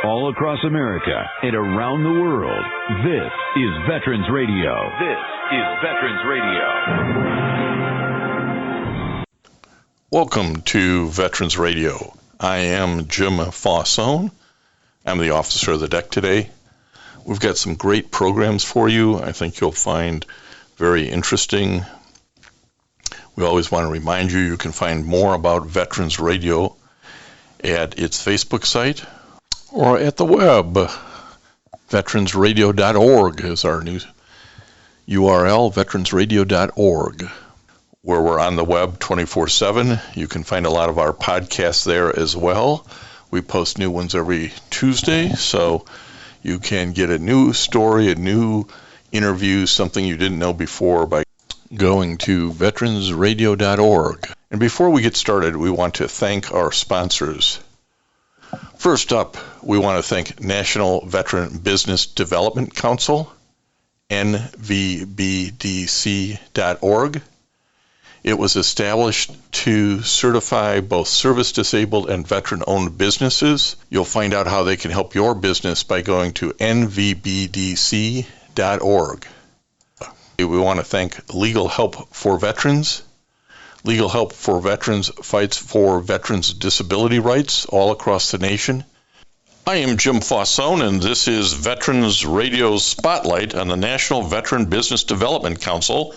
all across America and around the world. This is Veterans Radio. This is Veterans Radio. Welcome to Veterans Radio. I am Jim Fausone. I'm the officer of the deck today. We've got some great programs for you. I think you'll find very interesting. We always want to remind you can find more about Veterans Radio at its Facebook site or at the web. Veteransradio.org is our new URL, veteransradio.org, where we're on the web 24/7. You can find a lot of our podcasts there as well. We post new ones every Tuesday, so you can get a new story, a new interview, something you didn't know before by going to veteransradio.org. And before we get started, we want to thank our sponsors. First up, we want to thank National Veteran Business Development Council, NVBDC.org. It was established to certify both service-disabled and veteran-owned businesses. You'll find out how they can help your business by going to nvbdc.org. We want to thank Legal Help for Veterans. Legal Help for Veterans fights for veterans' disability rights all across the nation. I am Jim Fausone, and this is Veterans Radio's Spotlight on the National Veteran Business Development Council,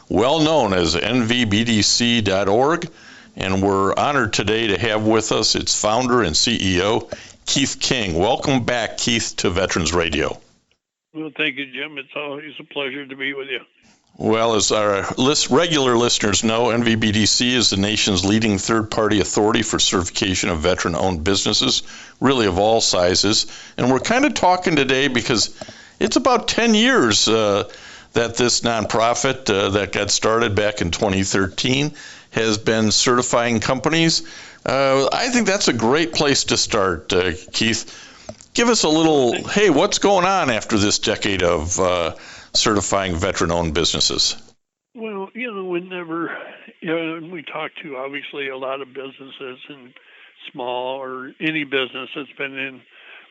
well known as NVBDC.org, and we're honored today to have with us its founder and CEO, Keith King. Welcome back, Keith, to Veterans Radio. Well, thank you, Jim. It's always a pleasure to be with you. Well, as our regular listeners know, NVBDC is the nation's leading third-party authority for certification of veteran-owned businesses, really of all sizes. And we're kind of talking today because it's about 10 years that this nonprofit that got started back in 2013 has been certifying companies. I think that's a great place to start, Keith. Give us a little, hey, what's going on after this decade of certifying veteran-owned businesses? Well, whenever we talk to, obviously, a lot of businesses and small or any business that's been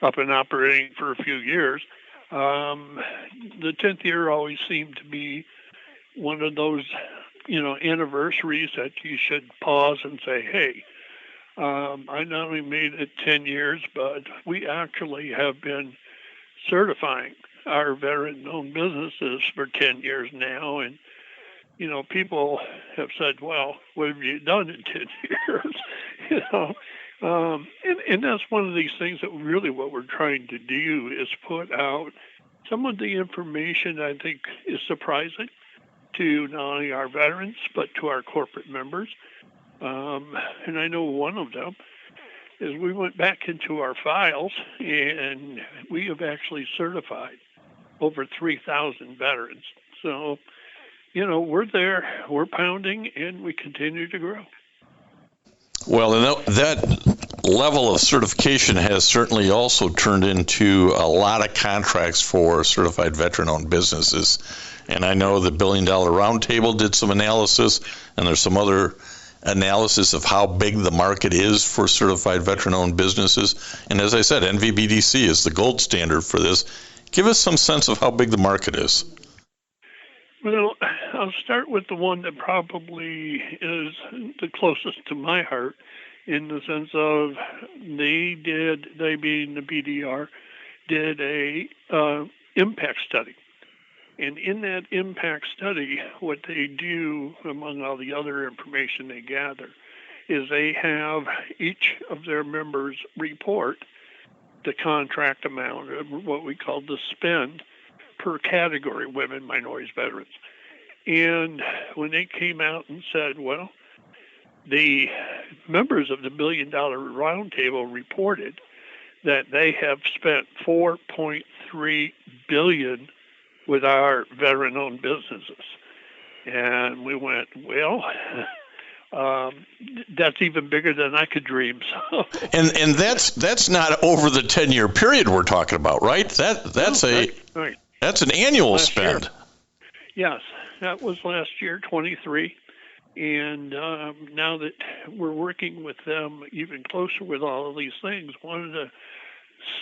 up and operating for a few years, the 10th year always seemed to be one of those, anniversaries that you should pause and say, hey, I not only made it 10 years, but we actually have been certifying our veteran-owned businesses for 10 years now. And, people have said, well, what have you done in 10 years? And that's one of these things that really what we're trying to do is put out some of the information I think is surprising to not only our veterans, but to our corporate members. And I know one of them is we went back into our files and we have actually certified over 3,000 veterans. So, we're there, we're pounding, and we continue to grow. Well, and that level of certification has certainly also turned into a lot of contracts for certified veteran-owned businesses. And I know the $1 Billion Roundtable did some analysis, and there's some other analysis of how big the market is for certified veteran-owned businesses. And as I said, NVBDC is the gold standard for this. Give us some sense of how big the market is. Well, I'll start with the one that probably is the closest to my heart in the sense of they being the BDR, did a impact study. And in that impact study, what they do, among all the other information they gather, is they have each of their members report the contract amount, what we call the spend, per category, women, minorities, veterans. And when they came out and said, well, the members of the $1 Billion Roundtable reported that they have spent $4.3 billion with our veteran-owned businesses. And we went, well, that's even bigger than I could dream. So. And that's not over the 10-year period we're talking about, right? That's right. That's an annual last spend. Year. Yes, that was last year, 23. And now that we're working with them even closer with all of these things, one of the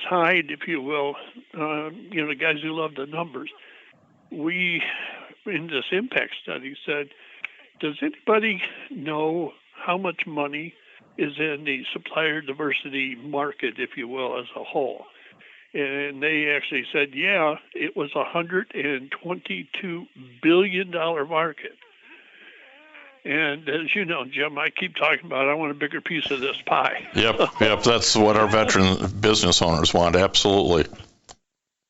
side, if you will, the guys who love the numbers, we, in this impact study, said, does anybody know how much money is in the supplier diversity market, if you will, as a whole? And they actually said, yeah, it was a $122 billion market. And as you know, Jim, I keep talking about I want a bigger piece of this pie. Yep. That's what our veteran business owners want. Absolutely.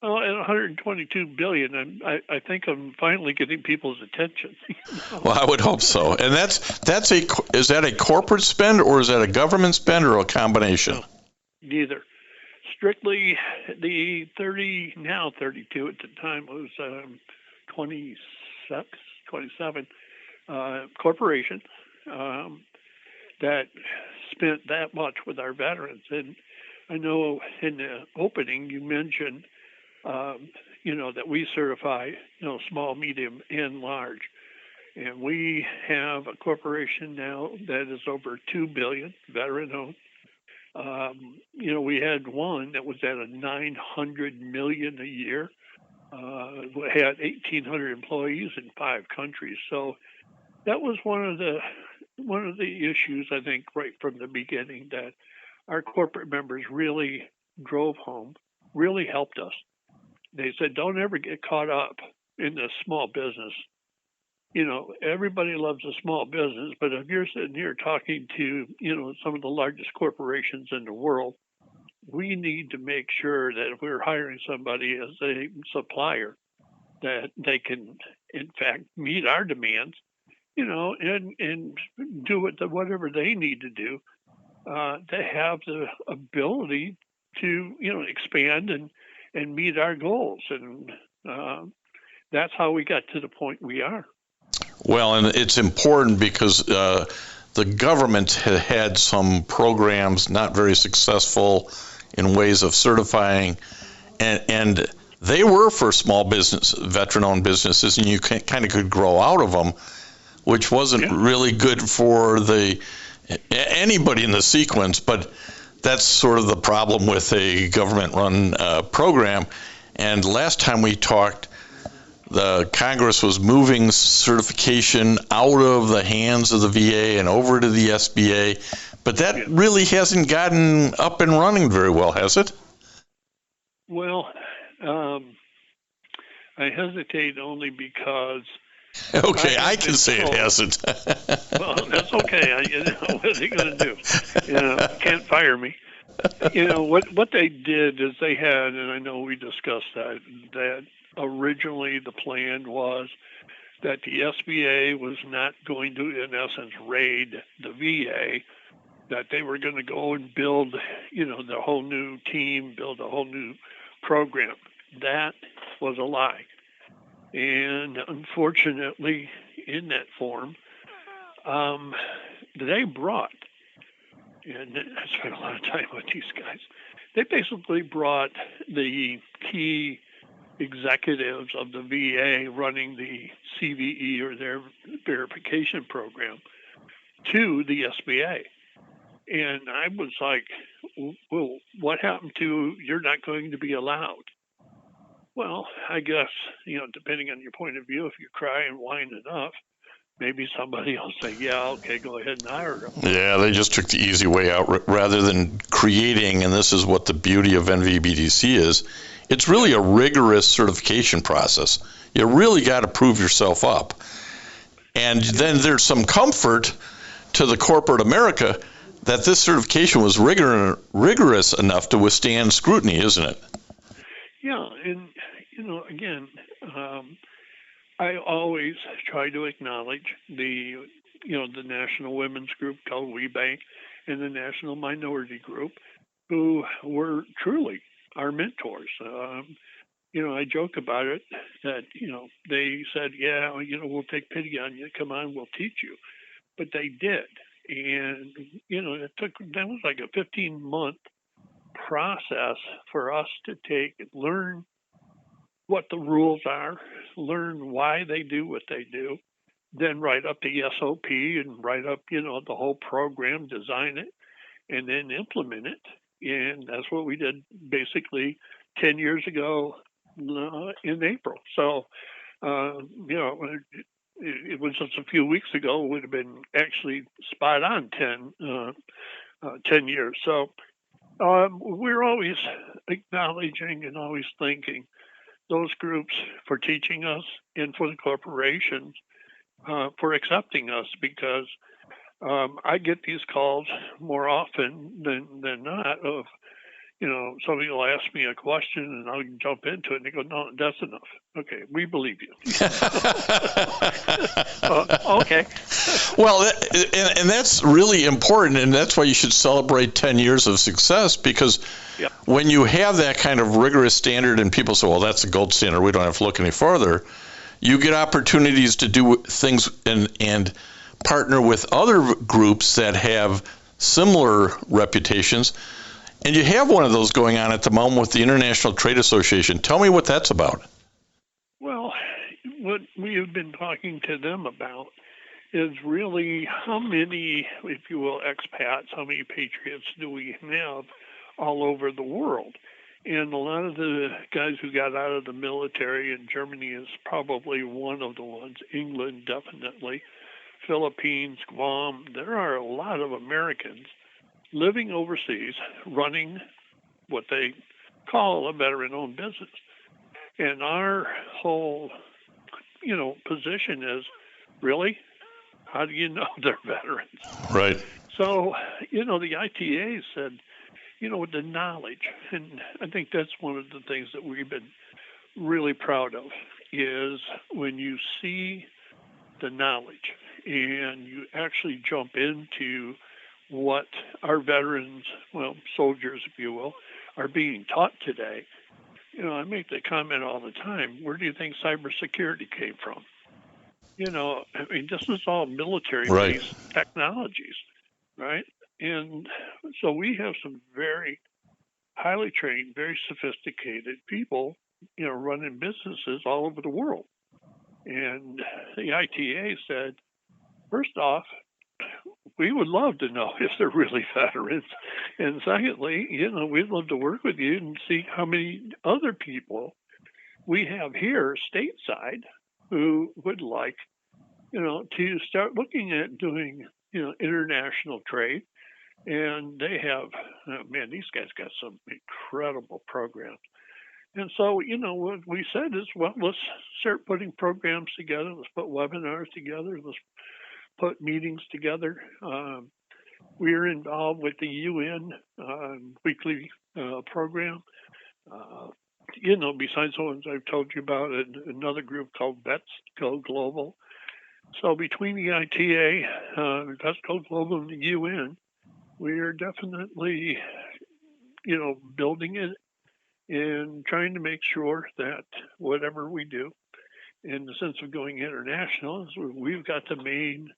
Well, at 122 billion, I think I'm finally getting people's attention. Well, I would hope so. And is that a corporate spend, or is that a government spend, or a combination? No, neither. Strictly the 32 at the time was 27 corporation that spent that much with our veterans. And I know in the opening you mentioned, that we certify, small, medium, and large. And we have a corporation now that is over $2 billion, veteran-owned. We had one that was at a $900 million a year. We had 1,800 employees in 5 countries. So that was one of the issues, I think, right from the beginning, that our corporate members really drove home, really helped us. They said, don't ever get caught up in the small business. Everybody loves a small business, but if you're sitting here talking to, some of the largest corporations in the world, we need to make sure that if we're hiring somebody as a supplier, that they can, in fact, meet our demands, and do whatever they need to do to have the ability to, expand and meet our goals. And that's how we got to the point we are. Well, and it's important because the government had some programs not very successful in ways of certifying, and they were for small business, veteran-owned businesses, and you kind of could grow out of them, which wasn't really good for anybody in the sequence. But that's sort of the problem with a government-run program. And last time we talked, the Congress was moving certification out of the hands of the VA and over to the SBA, but that really hasn't gotten up and running very well, has it? Well, I hesitate only because... Okay, I can say it hasn't. Well, that's okay. What are they going to do? Can't fire me. What they did is they had, and I know we discussed that originally the plan was that the SBA was not going to, in essence, raid the VA, that they were going to go and build, the whole new team, build a whole new program. That was a lie. And unfortunately, in that form, they brought, and I spent a lot of time with these guys, they basically brought the key executives of the VA running the CVE, or their verification program, to the SBA. And I was like, well, what happened to you're not going to be allowed? Well, I guess, depending on your point of view, if you cry and whine enough, maybe somebody will say, yeah, okay, go ahead and hire them. Yeah, they just took the easy way out rather than creating, and this is what the beauty of NVBDC is, it's really a rigorous certification process. You really got to prove yourself up. And then there's some comfort to the corporate America that this certification was rigorous enough to withstand scrutiny, isn't it? Yeah, and, again, I always try to acknowledge the National Women's Group called WeBank and the National Minority Group, who were truly our mentors. I joke about it that, they said, yeah, we'll take pity on you. Come on, we'll teach you. But they did. And, that was like a 15-month process for us to learn what the rules are, learn why they do what they do, then write up the SOP and write up, the whole program, design it, and then implement it. And that's what we did basically 10 years ago in April. So, it was just a few weeks ago. It would have been actually spot on 10 years. So we're always acknowledging and always thanking those groups for teaching us and for the corporations for accepting us, because I get these calls more often than not of, somebody will ask me a question and I'll jump into it and they go, no, that's enough. Okay, we believe you. Okay. Well, and that's really important, and that's why you should celebrate 10 years of success, because when you have that kind of rigorous standard and people say, well, that's the gold standard, we don't have to look any further, you get opportunities to do things and partner with other groups that have similar reputations. And you have one of those going on at the moment with the International Trade Association. Tell me what that's about. Well, what we have been talking to them about is really how many, if you will, expats, how many patriots do we have all over the world? And a lot of the guys who got out of the military, and Germany is probably one of the ones, England definitely, Philippines, Guam, there are a lot of Americans living overseas, running what they call a veteran-owned business. And our whole, position is, really, how do you know they're veterans? Right. So, the ITA said, with the knowledge, and I think that's one of the things that we've been really proud of, is when you see the knowledge and you actually jump into what our veterans, soldiers, if you will, are being taught today. I make the comment all the time, where do you think cybersecurity came from? This is all military-based technologies, right? And so we have some very highly trained, very sophisticated people, running businesses all over the world. And the ITA said, first off, we would love to know if they're really veterans. And secondly, we'd love to work with you and see how many other people we have here stateside who would like, to start looking at doing, international trade. And they have, these guys got some incredible programs. And so, what we said is, well, let's start putting programs together. Let's put webinars together. Let's put meetings together. We're involved with the UN weekly program. Besides the ones I've told you about, another group called Vets Go Global. So between the ITA, Vets Go Global, and the UN, we are definitely, building it and trying to make sure that whatever we do, in the sense of going international, is we've got the main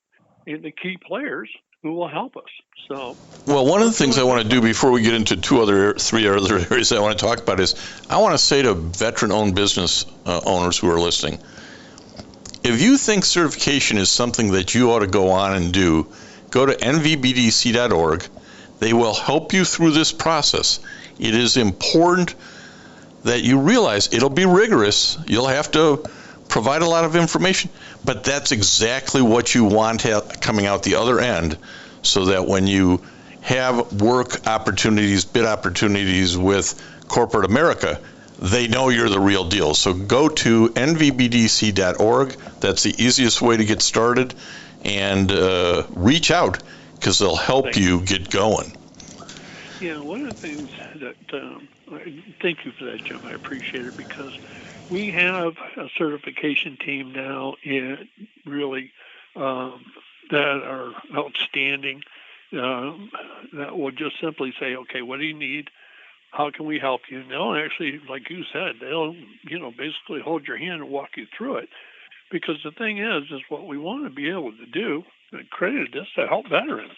and the key players who will help us. So, well, one of the things I want to do before we get into three other areas I want to talk about is I want to say to veteran-owned business owners who are listening, if you think certification is something that you ought to go on and do, go to NVBDC.org. They will help you through this process. It is important that you realize it'll be rigorous. You'll have to provide a lot of information, but that's exactly what you want coming out the other end, so that when you have work opportunities, bid opportunities with corporate America, they know you're the real deal. So go to nvbdc.org. That's the easiest way to get started, and reach out, because they'll help you get going. Yeah, one of the things that, thank you for that, Jim. I appreciate it, because we have a certification team now, really, that are outstanding, that will just simply say, okay, what do you need? How can we help you? And they'll actually, like you said, they'll, basically hold your hand and walk you through it. Because the thing is what we want to be able to do, and created this to help veterans.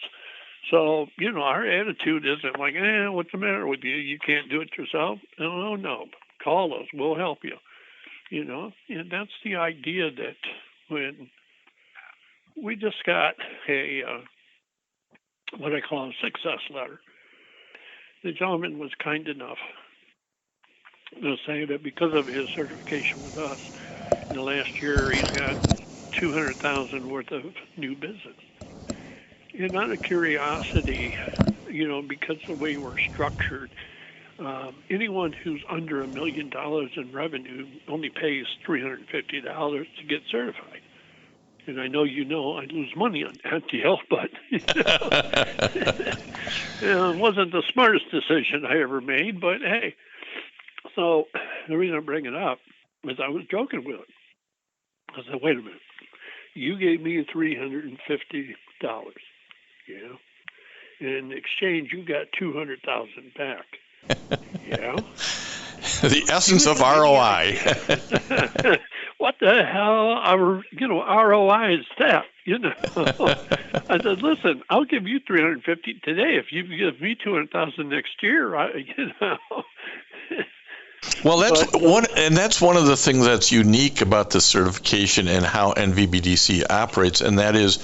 So, our attitude isn't like, what's the matter with you? You can't do it yourself? No. Call us. We'll help you. And that's the idea, that when we just got what I call a success letter. the gentleman was kind enough to say that because of his certification with us, in the last year he's got $200,000 worth of new business. And out of curiosity, because the way we're structured, anyone who's under $1 million in revenue only pays $350 to get certified. And I know I lose money on that deal, but it wasn't the smartest decision I ever made. But hey, so the reason I bring it up is I was joking with him. I said, "Wait a minute, you gave me $350, in exchange you got $200,000 back." The essence of ROI. What the hell, ROI is that? I said, listen, I'll give you $350 today if you give me $200,000 next year. Well, that's one of the things that's unique about the certification and how NVBDC operates, and that is,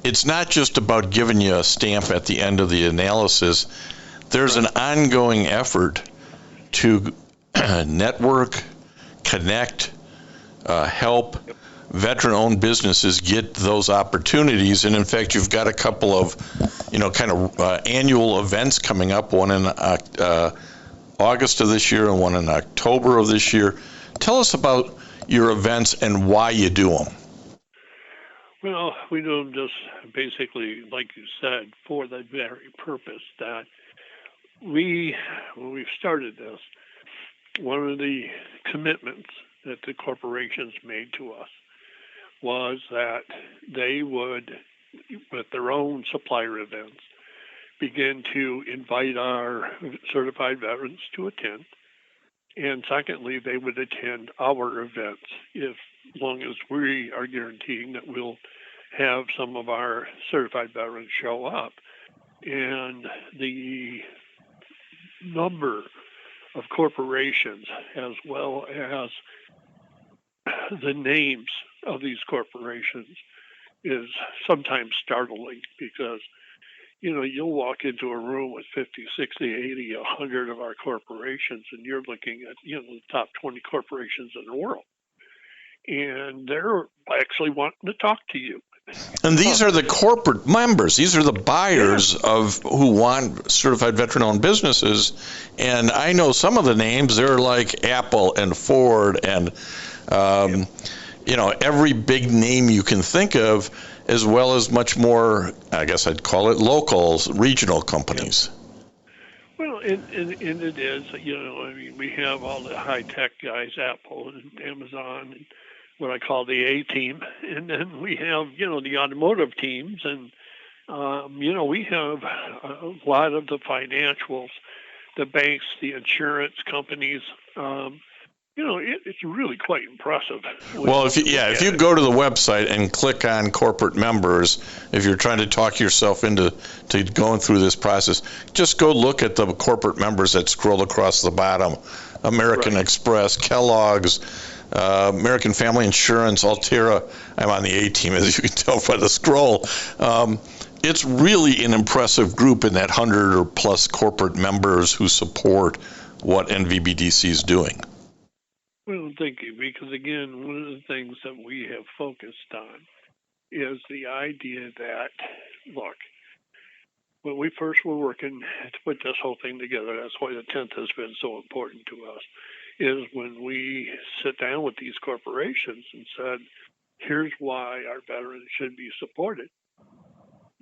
it's not just about giving you a stamp at the end of the analysis. There's an ongoing effort to network, connect, help veteran-owned businesses get those opportunities. And in fact, you've got a couple of, annual events coming up, one in August of this year and one in October of this year. Tell us about your events and why you do them. Well, we do them just basically, like you said, for the very purpose that when we've started this, one of the commitments that the corporations made to us was that they would, with their own supplier events, begin to invite our certified veterans to attend. And secondly, they would attend our events as long as we are guaranteeing that we'll have some of our certified veterans show up. And the number of corporations, as well as the names of these corporations, is sometimes startling because, you'll walk into a room with 50, 60, 80, 100 of our corporations, and you're looking at, the top 20 corporations in the world. And they're actually wanting to talk to you. And these are the corporate members. These are the buyers who want certified veteran-owned businesses. And I know some of the names. They're like Apple and Ford and, every big name you can think of, as well as much more, I guess I'd call it local, regional companies. Well, and it is, we have all the high-tech guys, Apple and Amazon, and what I call the A-team. And then we have, the automotive teams. And, we have a lot of the financials, the banks, the insurance companies. It's really quite impressive. Well, if you go to the website and click on corporate members, if you're trying to talk yourself into going through this process, just go look at the corporate members that scroll across the bottom. American Express, Kellogg's, American Family Insurance, Altera. I'm on the A-team, as you can tell by the scroll. It's really an impressive group in that 100 or plus corporate members who support what NVBDC is doing. Well, thank you, because again, one of the things that we have focused on is the idea that, look, when we first were working to put this whole thing together, that's why the 10th has been so important to us, is when we sit down with these corporations and said, here's why our veterans should be supported.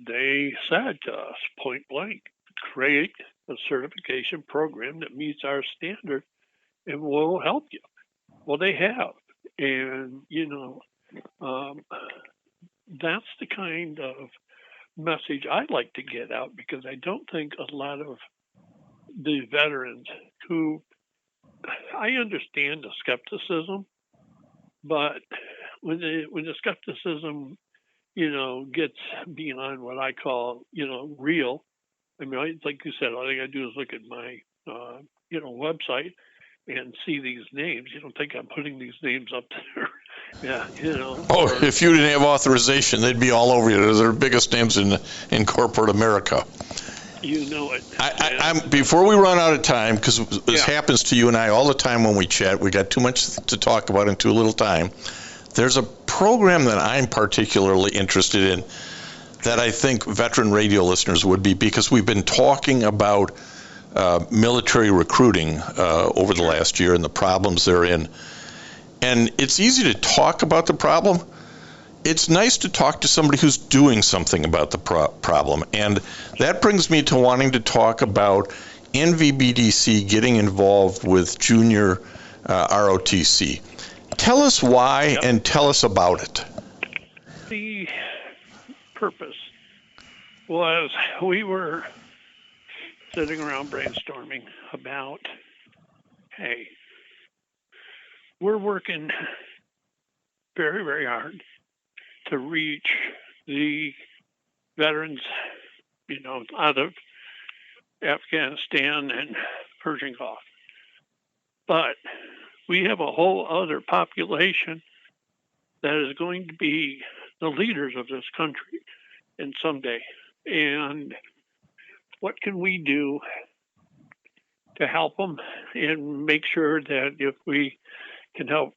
They said to us, point blank, create a certification program that meets our standard and we'll help you. Well, they have. And, that's the kind of message I'd like to get out, because I don't think a lot of the veterans who, I understand the skepticism, but when the skepticism, gets beyond what I call, real, like you said, all I got to do is look at my, website and see these names. You don't think I'm putting these names up there? Oh, if you didn't have authorization, they'd be all over you. They're the biggest names in corporate America. You know it. I'm before we run out of time, because this happens to you and I all the time when we chat. We got too much to talk about in too little time. There's a program that I'm particularly interested in that I think veteran radio listeners would be, because we've been talking about military recruiting over the last year and the problems they're in. And it's easy to talk about the problem. It's nice to talk to somebody who's doing something about the problem. And that brings me to wanting to talk about NVBDC getting involved with junior ROTC. Tell us why and tell us about it. The purpose was we were sitting around brainstorming about, hey, we're working very, very hard to reach the veterans, out of Afghanistan and Persian Gulf. But we have a whole other population that is going to be the leaders of this country and someday. And what can we do to help them and make sure that if we can help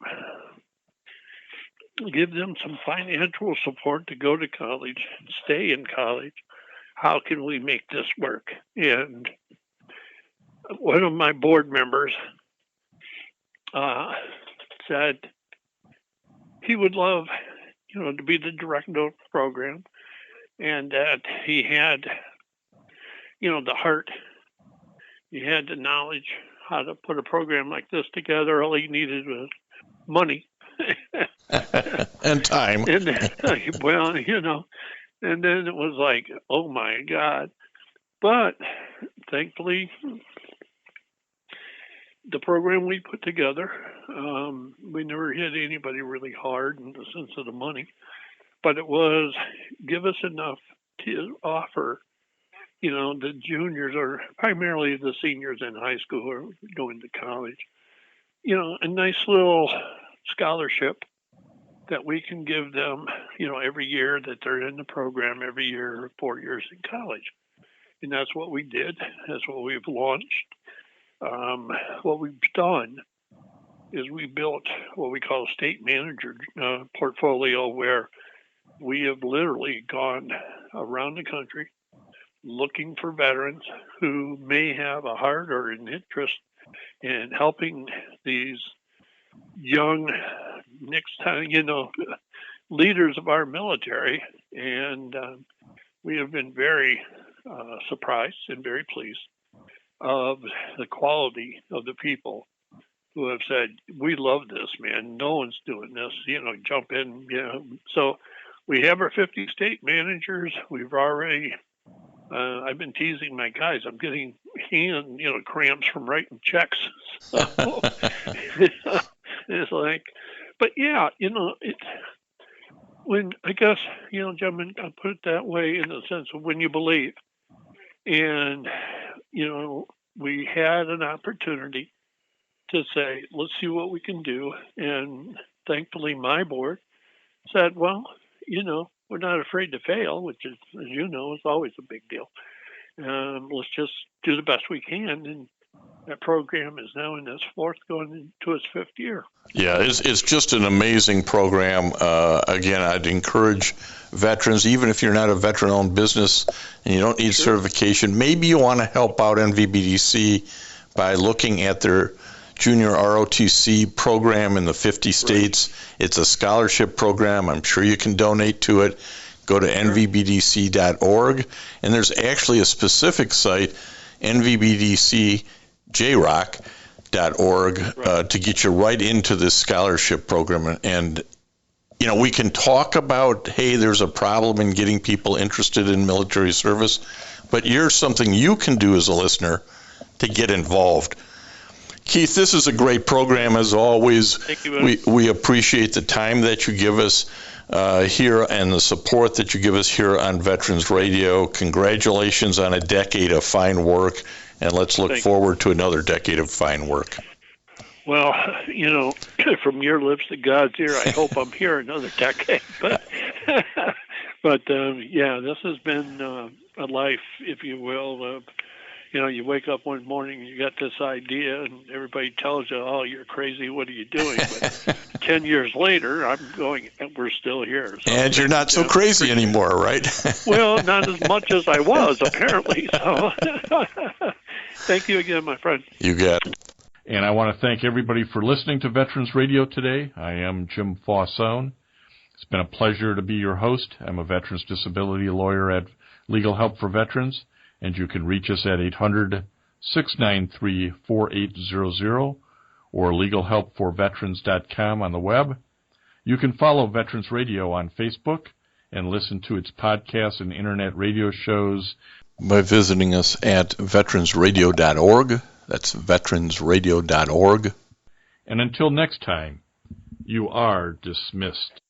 give them some financial support to go to college, stay in college, how can we make this work? And one of my board members said he would love, to be the director of the program, and that he had, the heart, he had the knowledge how to put a program like this together. All he needed was money. And time. And then it was like, oh my God. But thankfully, the program we put together, we never hit anybody really hard in the sense of the money, but it was give us enough to offer, the juniors, or primarily the seniors in high school who are going to college, a nice little scholarship that we can give them, every year that they're in the program, every year, 4 years in college. And that's what we did. That's what we've launched. What we've done is we built what we call a state manager portfolio, where we have literally gone around the country looking for veterans who may have a heart or an interest in helping these young, leaders of our military. And we have been very surprised and very pleased of the quality of the people who have said, we love this, man. No one's doing this, jump in, So we have our 50 state managers. We've already, I've been teasing my guys. I'm getting hand, cramps from writing checks. So, it's like, but yeah, when, I guess, gentlemen, I'll put it that way, in the sense of when you believe. And, we had an opportunity to say, let's see what we can do. And thankfully, my board said, well, we're not afraid to fail, which is, as you know, is always a big deal. Let's just do the best we can. And that program is now in its fourth, going into its fifth year. Yeah, it's just an amazing program. Again, I'd encourage veterans, even if you're not a veteran-owned business and you don't need certification, maybe you want to help out NVBDC by looking at their junior ROTC program in the 50 states. It's a scholarship program. I'm sure you can donate to it. Go to nvbdc.org, and there's actually a specific site, nvbdcjrock.org, to get you right into this scholarship program. And we can talk about, hey, there's a problem in getting people interested in military service, but here's something you can do as a listener to get involved. Keith, this is a great program as always. Thank you, we appreciate the time that you give us here and the support that you give us here on Veterans Radio. Congratulations on a decade of fine work, and let's look forward to another decade of fine work. Well, from your lips to God's ear, I hope I'm here another decade. But yeah, this has been a life, if you will. You wake up one morning, you got this idea, and everybody tells you, "Oh, you're crazy. What are you doing?" But 10 years later, I'm going, and we're still here. So and you're not so crazy anymore, right? Well, not as much as I was, apparently. So, thank you again, my friend. You got it. And I want to thank everybody for listening to Veterans Radio today. I am Jim Fausone. It's been a pleasure to be your host. I'm a veterans disability lawyer at Legal Help for Veterans, and you can reach us at 800-693-4800 or legalhelpforveterans.com on the web. You can follow Veterans Radio on Facebook and listen to its podcasts and internet radio shows by visiting us at veteransradio.org. That's veteransradio.org. And until next time, you are dismissed.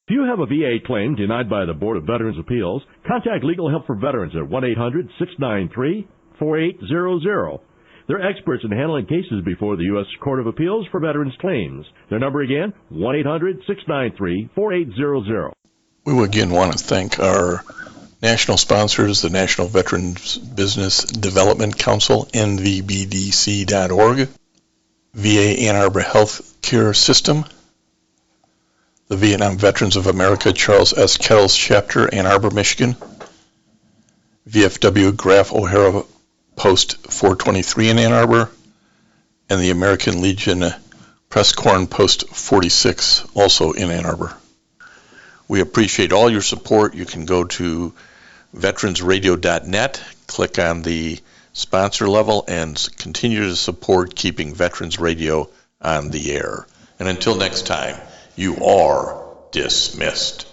If you have a VA claim denied by the Board of Veterans Appeals, contact Legal Help for Veterans at 1-800-693-4800. They're experts in handling cases before the U.S. Court of Appeals for Veterans Claims. Their number again, 1-800-693-4800. We again want to thank our national sponsors, the National Veterans Business Development Council, NVBDC.org, VA Ann Arbor Health Care System, the Vietnam Veterans of America Charles S. Kettles Chapter, Ann Arbor, Michigan, VFW Graf O'Hara Post 423 in Ann Arbor, and the American Legion Press Corn Post 46, also in Ann Arbor. We appreciate all your support. You can go to veteransradio.net, click on the sponsor level, and continue to support keeping Veterans Radio on the air. And until next time, you are dismissed.